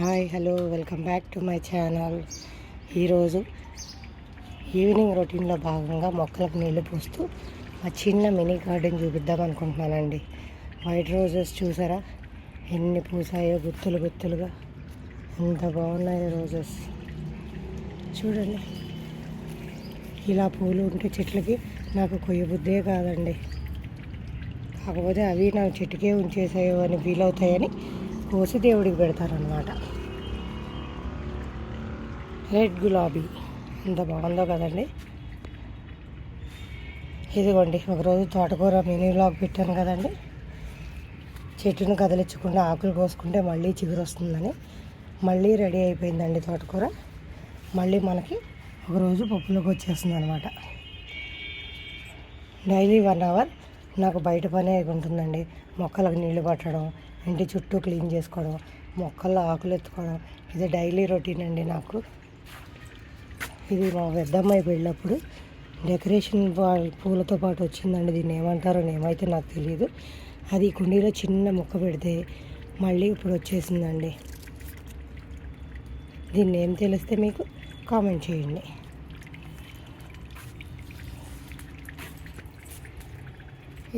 Hi hello welcome back to my channel. ఈరోజు evening రొటీన్లో భాగంగా మొక్కలకు నీళ్లు పోస్తూ ఆ చిన్న మినీ గార్డెన్ చూపిద్దాం అనుకుంటున్నానండి. వైట్ రోజెస్ చూసారా ఎన్ని పూసాయో, గుత్తులు గుత్తులుగా ఎంత బాగున్నాయో రోజెస్ చూడండి. ఇలా పూలు ఉంటే చెట్లకి నాకు కొయ్యబుద్దే కాదండి. కాకపోతే అవి నాకు చెట్టుకే ఉంచేసాయో అని ఫీల్ అవుతాయని కోసి దేవుడికి పెడతారనమాట. రెడ్ గులాబీ ఎంత బాగుందో కదండి. ఇదిగోండి, ఒకరోజు తోటకూర మినీ వ్లాగ్ పెట్టాను కదండి. చెట్టును కదిలించకుండా ఆకులు కోసుకుంటే మళ్ళీ చిగురు వస్తుందని మళ్ళీ రెడీ అయిపోయిందండి తోటకూర. మళ్ళీ మనకి ఒకరోజు పప్పులోకి వచ్చేస్తుంది అనమాట. డైలీ 1 అవర్ నాకు బయట పనే ఉంటుందండి. మొక్కలకు నీళ్లు పట్టడం, ఇంటి చుట్టూ క్లీన్ చేసుకోవడం, మొక్కల్లో ఆకులు ఎత్తుకోవడం, ఇది డైలీ రొటీన్ అండి నాకు. ఇది మా పెద్దమ్మాయి పెళ్ళప్పుడు డెకరేషన్ పూలతో పాటు వచ్చిందండి. దీన్ని ఏమంటారో ఏమైతే నాకు తెలియదు. అది కుండీలో చిన్న మొక్క పెడితే మళ్ళీ ఇప్పుడు వచ్చేసిందండి. దీన్ని ఏం తెలిస్తే మీకు కామెంట్ చేయండి.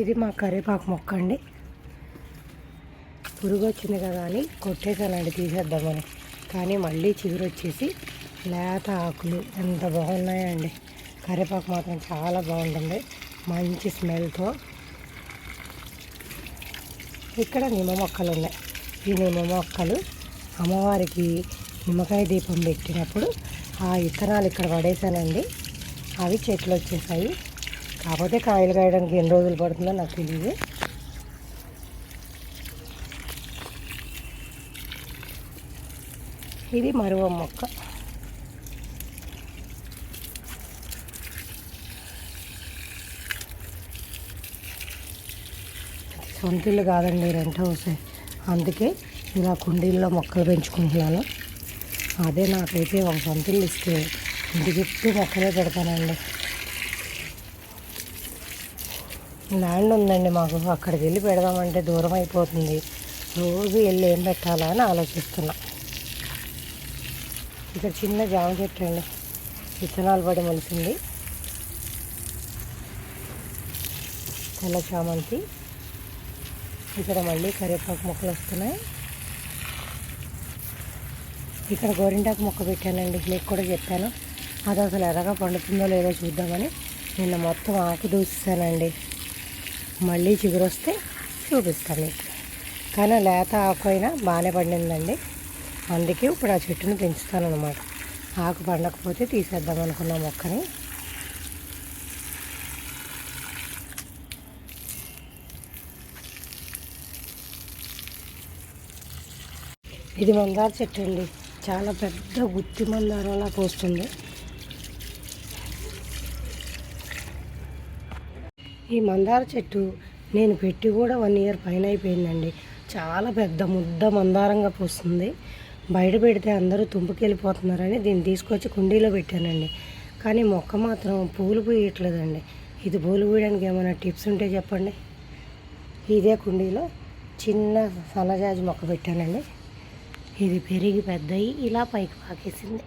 ఇది మా కరివేపాకు మొక్క అండి. పురుగు వచ్చింది కదా అని కొట్టేసానండి తీసేద్దామని. కానీ మళ్ళీ చిగురు వచ్చేసి లేత ఆకులు ఎంత బాగున్నాయండి. కరివేపాకు మాత్రం చాలా బాగుంటుంది, మంచి స్మెల్తో. ఇక్కడ నిమ్మ మొక్కలు ఉన్నాయి. ఈ నిమ్మ మొక్కలు అమ్మవారికి నిమ్మకాయ దీపం పెట్టినప్పుడు ఆ ఇత్తనాలు ఇక్కడ పడేసానండి. అవి చెట్లు వచ్చేసాయి. కాకపోతే కాయలు కాయడానికి ఎన్ని రోజులు పడుతుందో నాకు తెలియదు. ఇది మరువ మొక్క. సొంత ఇల్లు కాదండి, రెంట్ హౌస్. అందుకే ఇలా కుండీల్లో మొక్కలు పెంచుకుంటున్నాను. అదే నాకైతే ఒక సొంత ఇల్లు ఇస్తే ఇంటి చుట్టూ మొక్కలే పెడతానండి. ల్యాండ్ ఉందండి మాకు, అక్కడికి వెళ్ళి పెడదామంటే దూరం అయిపోతుంది. రోజు వెళ్ళి ఏం పెట్టాలా అని ఆలోచిస్తున్నా. ఇక్కడ చిన్న జామ చెట్టు అండి, విత్తనాలు పడి మొలిసింది. తెల్ల చామంతి. ఇక్కడ మళ్ళీ కరివేపాకు మొక్కలు వస్తున్నాయి. ఇక్కడ గోరింటాకు మొక్క పెట్టానండి, మీకు కూడా చెప్పాను. అది అసలు ఎలాగా పండుతుందో లేదో చూద్దామని నిన్న మొత్తం ఆకు దూసానండి. మళ్ళీ చిగురు వస్తే చూపిస్తాను మీకు. కానీ లేత ఆకు అయినా బాగానే పండిందండి. అందుకే ఇప్పుడు ఆ చెట్టును పెంచుతాను అనమాట. ఆకు పండకపోతే తీసేద్దాం అనుకున్న మొక్కని. ఇది మందార చెట్టు అండి, చాలా పెద్ద గుత్తి మందారంలా పోస్తుంది. ఈ మందార చెట్టు నేను పెట్టి కూడా 1 ఇయర్ పైన అయిపోయిందండి. చాలా పెద్ద ముద్ద మందారంగా పోస్తుంది. బయట పెడితే అందరూ తుంపుకెళ్ళిపోతున్నారని దీన్ని తీసుకొచ్చి కుండీలో పెట్టానండి. కానీ మొక్క మాత్రం పూలు పూయట్లేదండి. ఇది పూలు పూయడానికి ఏమైనా టిప్స్ ఉంటే చెప్పండి. ఇదే కుండీలో చిన్న సన్నజాజి మొక్క పెట్టానండి. ఇది పెరిగి పెద్దయి ఇలా పైకి పాకేసింది.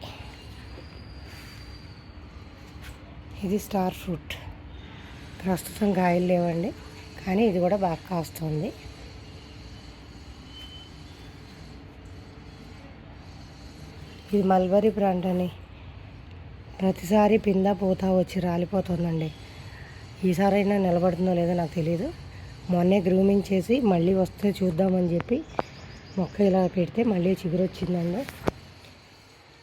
ఇది స్టార్ ఫ్రూట్. ప్రస్తుతం కాయలు లేవండి, కానీ ఇది కూడా బాగా కాస్తుంది. ఇది మల్బరీ ప్లాంట్ అని ప్రతిసారి పింద పూత వచ్చి రాలిపోతుందండి. ఈసారైనా నిలబడుతుందో లేదో నాకు తెలియదు. మొన్నే గ్రూమింగ్ చేసి మళ్ళీ వస్తే చూద్దామని చెప్పి మొక్క ఇలా పెడితే మళ్ళీ చిగురు వచ్చిందండి.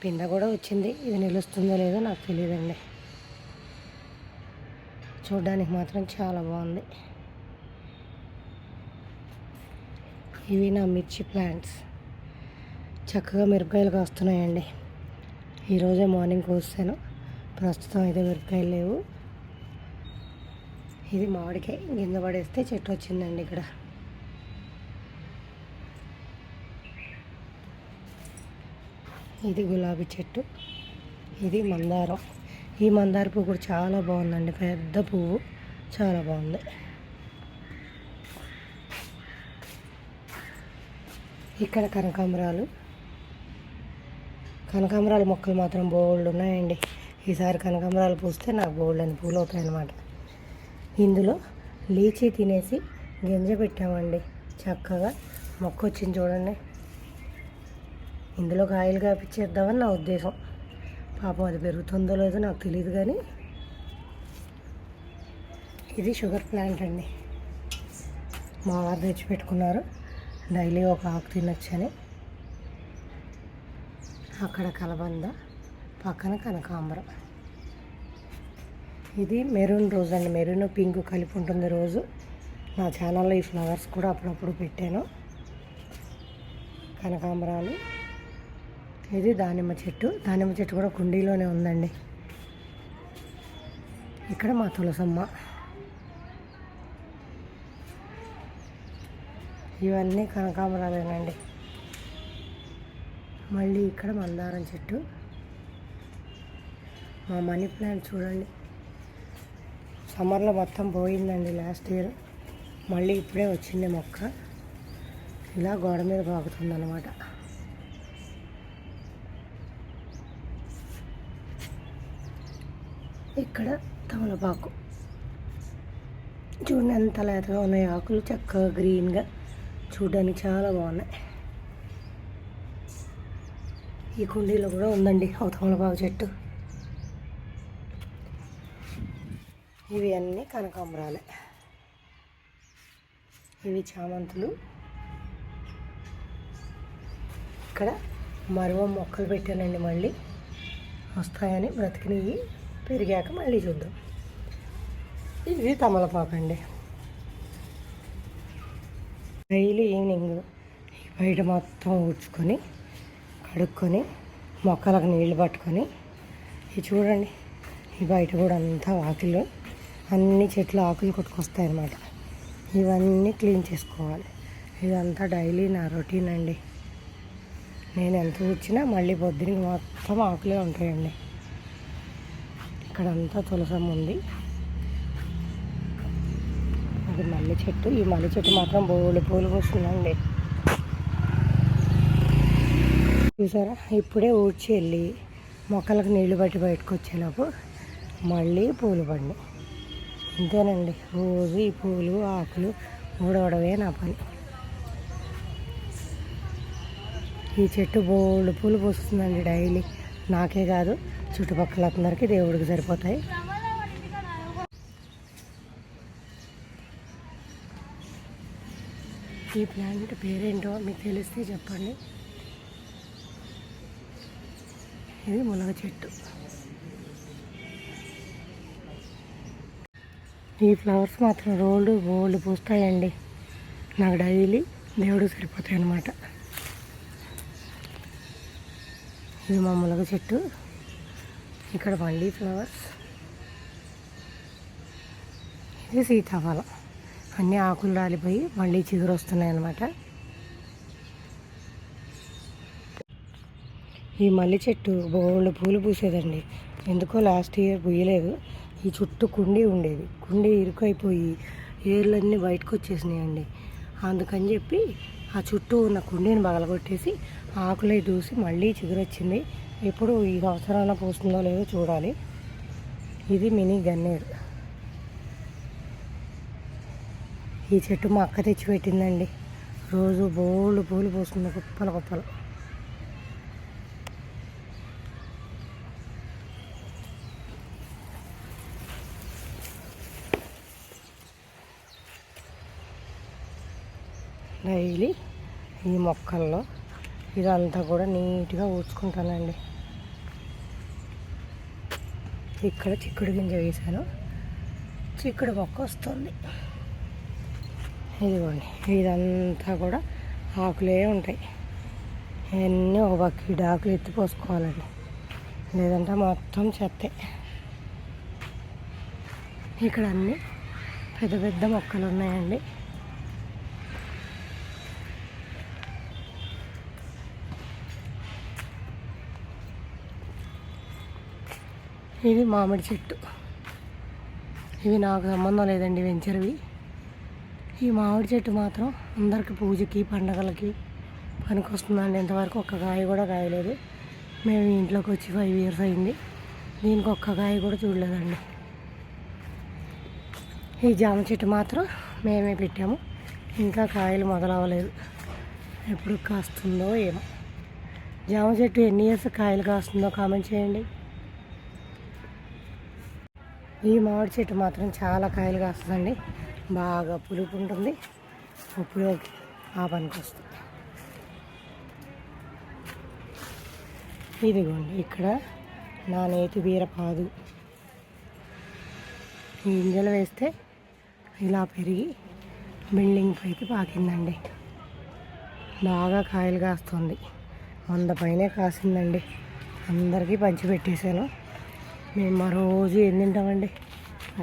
పింద కూడా వచ్చింది. ఇది నిలుస్తుందో లేదో నాకు తెలియదండి. చూడడానికి మాత్రం చాలా బాగుంది. ఇవి నా మిర్చి ప్లాంట్స్. చక్కగా మిరపకాయలు కాస్తున్నాయండి. ఈరోజే మార్నింగ్ కోసాను. ప్రస్తుతం అయితే మిరపకాయలు లేవు. ఇది మామిడికాయ గింజ పడేస్తే చెట్టు వచ్చిందండి ఇక్కడ. ఇది గులాబీ చెట్టు. ఇది మందారం. ఈ మందార పువ్వు కూడా చాలా బాగుందండి, పెద్ద పువ్వు, చాలా బాగుంది. ఇక్కడ కనకాంబరాలు. కనకాంబరాల మొక్కలు మాత్రం బోల్డ్ ఉన్నాయండి. ఈసారి కనకాంబరాలు పూస్తే నాకు బోల్డ్ అని పూలు అవుతాయి అన్నమాట. ఇందులో లీచీ తినేసి గింజ పెట్టామండి. చక్కగా మొక్క వచ్చింది చూడండి. ఇందులో కాయలు కాపించేద్దామని నా ఉద్దేశం. పాపం అది పెరుగుతుందో లేదో నాకు తెలియదు, కానీ ఇది షుగర్ ప్లాంట్ అండి. మా వారు తెచ్చి పెట్టుకున్నారు. డైలీ ఒక ఆకు తినొచ్చని. అక్కడ కలబంద, పక్కన కనకాంబరం. ఇది మెరూన్ రోజ్ అండి. మెరూన్ పింక్ కలిపి ఉంటుంది రోజు. నా ఛానల్లో ఈ ఫ్లవర్స్ కూడా అప్పుడప్పుడు పెట్టాను. కనకాంబరాలు. ఇది దానిమ్మ చెట్టు. దానిమ్మ చెట్టు కూడా కుండీలోనే ఉందండి. ఇక్కడ మా తులసమ్మ. ఇవన్నీ కనకాంబరాలేనండి. మళ్ళీ ఇక్కడ మందారం చెట్టు. మా మనీ ప్లాంట్ చూడండి. సమ్మర్లో మొత్తం పోయిందండి లాస్ట్ ఇయర్. మళ్ళీ ఇప్పుడే వచ్చింది మొక్క. ఇలా గోడ మీద పాకుతుంది అన్నమాట. ఇక్కడ తమలపాకు చూడండి ఎంత లేతగా ఉన్నాయి ఆకులు. చక్కగా గ్రీన్గా చూడడానికి చాలా బాగున్నాయి. ఈ కుండీలో కూడా ఉందండి ఒక తమలపాకు చెట్టు. ఇవి అన్నీ కనకాంబరాలే. ఇవి చామంతులు. ఇక్కడ మరువ మొక్కలు పెట్టానండి. మళ్ళీ వస్తాయని బ్రతికినవి, పెరిగాక మళ్ళీ చూద్దాం. ఇది తమలపాకు అండి. డైలీ ఈవినింగ్ బయట మొత్తం ఊడ్చుకొని కడుక్కొని మొక్కలకు నీళ్లు పట్టుకొని, ఇది చూడండి ఈ బయట కూడా అంతా ఆకులు, అన్ని చెట్లు ఆకులు కొట్టుకొస్తాయి అన్నమాట. ఇవన్నీ క్లీన్ చేసుకోవాలి. ఇదంతా డైలీ నా రొటీన్ అండి. నేను ఎంత వచ్చినా మళ్ళీ పొద్దునకి మొత్తం ఆకులే ఉంటాయండి. ఇక్కడంతా తులసమ్మ ఉంది. అది మల్లె చెట్టు. ఈ మల్లె చెట్టు మాత్రం బోల్డ్ పూలు పూస్తుందండి. చూసారా, ఇప్పుడే ఊడ్చి వెళ్ళి మొక్కలకు నీళ్లు బట్టి బయటకు వచ్చేలోపు మళ్ళీ పూలు పండి. అంతేనండి, రోజు ఈ పూలు ఆకులు ఊడవడమే నా పని. ఈ చెట్టు బోల్డ్ పూలు పూస్తుందండి డైలీ. నాకే కాదు, చుట్టుపక్కల అందరికీ దేవుడికి సరిపోతాయి. ఈ ప్లాంట్ పేరేంటో మీకు తెలిస్తే చెప్పండి. ఇది మునగ చెట్టు. ఈ ఫ్లవర్స్ మాత్రం రోల్డ్ బోల్డ్ పూస్తాయండి. నాకు డైలీ దేవుడు సరిపోతాయి అన్నమాట. ఇది మా మునగ చెట్టు. ఇక్కడ మళ్ళీ ఫ్లవర్స్. ఇది సీతాఫలం. అన్నీ ఆకులు రాలిపోయి మళ్ళీ చిగురు వస్తున్నాయి అన్నమాట. ఈ మల్లె చెట్టు బోల్డ్ పూలు పూసేదండి. ఎందుకో లాస్ట్ ఇయర్ పూయలేదు. ఈ చుట్టూ కుండీ ఉండేది. కుండీ ఇరుకైపోయి ఏర్లన్నీ బయటకు వచ్చేసినాయండి. అందుకని చెప్పి ఆ చుట్టూ ఉన్న కుండీని పగలగొట్టేసి ఆకులై దూసి మళ్ళీ చిగురొచ్చింది. ఎప్పుడు ఈ సంవత్సరాన పూస్తుందో లేదో చూడాలి. ఇది మినీ గన్నేరు. ఈ చెట్టు మా అక్క తెచ్చి పెట్టిందండి. రోజు బోల్డ్ పూలు పూస్తుంది, కుప్పలు కుప్పలు. డైలీ ఈ మొక్కల్లో ఇదంతా కూడా నీట్గా ఊడ్చుకుంటానండి. ఇక్కడ చిక్కుడు గింజ వేసాను, చిక్కుడు మొక్క వస్తుంది. ఇదిగోండి, ఇదంతా కూడా ఆకులే ఉంటాయి. ఇవన్నీ ఒక బకెట్ ఆకులు ఎత్తి పోసుకోవాలండి, లేదంటే మొత్తం చెత్తే. ఇక్కడ అన్నీ పెద్ద పెద్ద మొక్కలు ఉన్నాయండి. ఇది మామిడి చెట్టు. ఇవి నాకు సంబంధం లేదండి, వెంచర్వి. ఈ మామిడి చెట్టు మాత్రం అందరికి పూజకి పండగలకి పనికొస్తుందండి. ఇంతవరకు ఒక్క కాయ కూడా కాయలేదు. మేము ఇంట్లోకి వచ్చి 5 years అయింది. దీనికి ఒక్క కాయ కూడా చూడలేదండి. ఈ జామ చెట్టు మాత్రం మేమే పెట్టాము. ఇంకా కాయలు మొదలవ్వలేదు. ఎప్పుడు కాస్తుందో ఏమో. జామ చెట్టు ఎన్ని ఇయర్స్ కాయలు కాస్తుందో కామెంట్ చేయండి. ఈ మామిడి చెట్టు మాత్రం చాలా కాయలు కాస్తుందండి. బాగా పులుపు ఉంటుంది. ఉపయోగ ఆ పనికి వస్తుంది. ఇదిగోండి ఇక్కడ నా నేతి బీరపాదు. ఈ గింజలు వేస్తే ఇలా పెరిగి బిల్డింగ్ పైకి పాకిందండి. బాగా కాయలు కాస్తుంది. 100 పైనే కాసిందండి. అందరికీ పంచిపెట్టేశాను. మేము రోజు ఏం తింటామండి,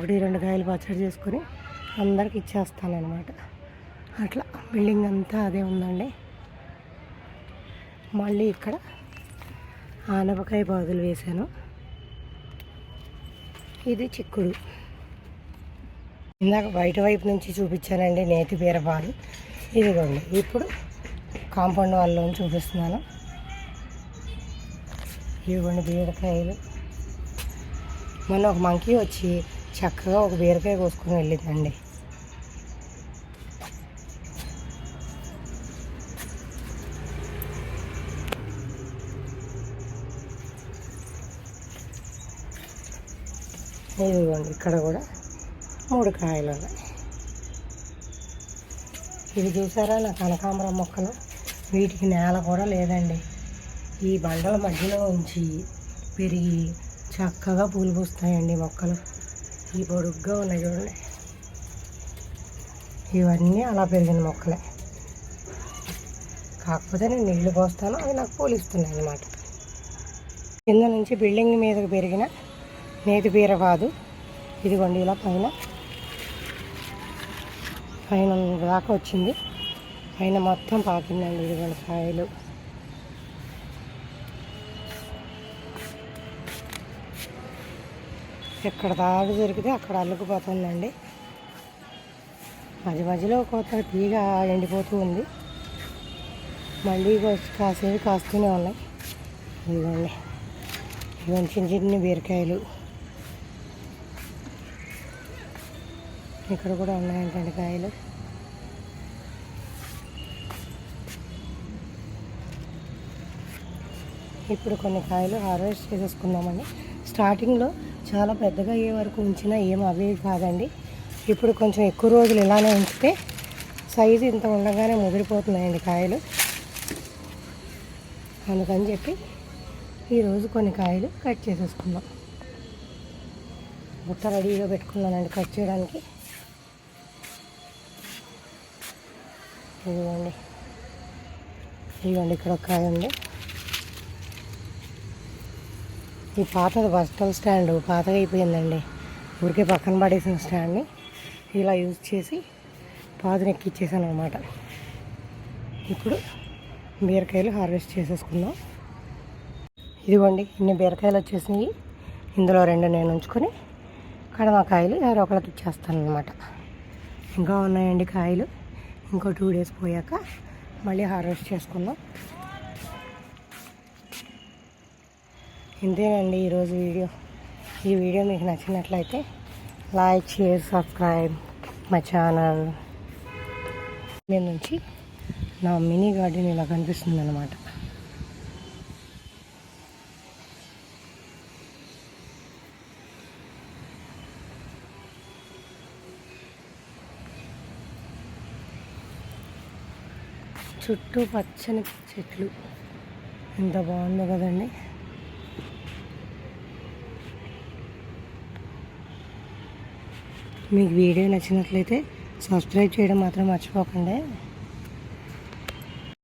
1-2 కాయలు పచ్చడి చేసుకొని అందరికి ఇచ్చేస్తానమాట. అట్లా బిల్డింగ్ అంతా అదే ఉందండి. మళ్ళీ ఇక్కడ ఆనపకాయ పాదులు వేశాను. ఇది చిక్కుడు. ఇందాక బయట వైపు నుంచి చూపించానండి నేతి బీరపాదు. ఇదిగోండి ఇప్పుడు కాంపౌండ్ వాళ్ళలో చూపిస్తున్నాను. ఇదిగోండి బీరకాయలు. మొన్న ఒక మంకీ వచ్చి చక్కగా ఒక బీరకాయ కోసుకొని వెళ్ళిందండి. ఇదిగోండి ఇక్కడ కూడా 3 కాయలు ఉన్నాయి. ఇది చూసారా నా కనకాంబరం మొక్కలు. వీటికి నేల కూడా లేదండి. ఈ బండల మధ్యలో ఉంచి పెరిగి చక్కగా పూలు పూస్తాయండి మొక్కలు. ఈ పొడుగ్గా ఉన్నాయి చూడండి. ఇవన్నీ అలా పెరిగిన మొక్కలే. కాకపోతే నేను నీళ్లు పోస్తాను, అవి నాకు పూలు ఇస్తున్నాయి అన్నమాట. కింద నుంచి బిల్డింగ్ మీదకి పెరిగిన నేతి బీరపాదు. ఇదిగోండి ఇలా పైన దాకా వచ్చింది. పైన మొత్తం పాకిందండి. ఇదిగోండి కాయలు. ఎక్కడ దాడి దొరికితే అక్కడ అల్లుకుపోతుందండి. మధ్యలో కొత్త తీగ ఎండిపోతూ ఉంది. మళ్ళీ కాసేవి కాస్తూనే ఉన్నాయి. ఇదిగోండి చిన్న బీరకాయలు. ఇక్కడ కూడా ఉన్నాయంటండి కాయలు. ఇప్పుడు కొన్ని కాయలు హార్వెస్ట్ చేసేసుకుందామండి. స్టార్టింగ్లో చాలా పెద్దగా అయ్యే వరకు ఉంచినా ఏం అవి కాదండి. ఇప్పుడు కొంచెం ఎక్కువ రోజులు ఇలానే ఉంచితే సైజు ఇంత ఉండగానే ముదిరిపోతున్నాయండి కాయలు. అందుకని చెప్పి ఈరోజు కొన్ని కాయలు కట్ చేసేసుకుందాం. బుట్ట రెడీగా పెట్టుకున్నానండి కట్ చేయడానికి. ఇదిగోండి ఇక్కడ ఒక కాయ ఉంది. ఈ పాతది బస్టల్ స్టాండ్ పాతగా అయిపోయిందండి. ఊరికే పక్కన పడేసిన స్టాండ్ని ఇలా యూజ్ చేసి పాదుని ఎక్కిచ్చేసాను అనమాట. ఇప్పుడు బీరకాయలు హార్వెస్ట్ చేసేసుకుందాం. ఇదిగోండి ఇన్ని బీరకాయలు వచ్చేసినాయి. ఇందులో 2 నేను ఉంచుకొని కడమకాయలు ఎవరో ఒకరికి ఇచ్చేస్తాను అనమాట. ఇంకా ఉన్నాయండి కాయలు. ఇంకో 2 days పోయాక మళ్ళీ హార్వెస్ట్ చేసుకుందాం. ఇంతేనండి ఈరోజు వీడియో. ఈ వీడియో మీకు నచ్చినట్లయితే like, share, subscribe my channel. మీద నుంచి నా మినీ గార్డెన్ ఇలా కనిపిస్తుంది అన్నమాట. చుట్టూ పచ్చని చెట్లు. ఎంత బాగుందో కదండి. మీకు వీడియో నచ్చినట్లయితే సబ్స్క్రైబ్ చేయడం మాత్రం మర్చిపోకండి.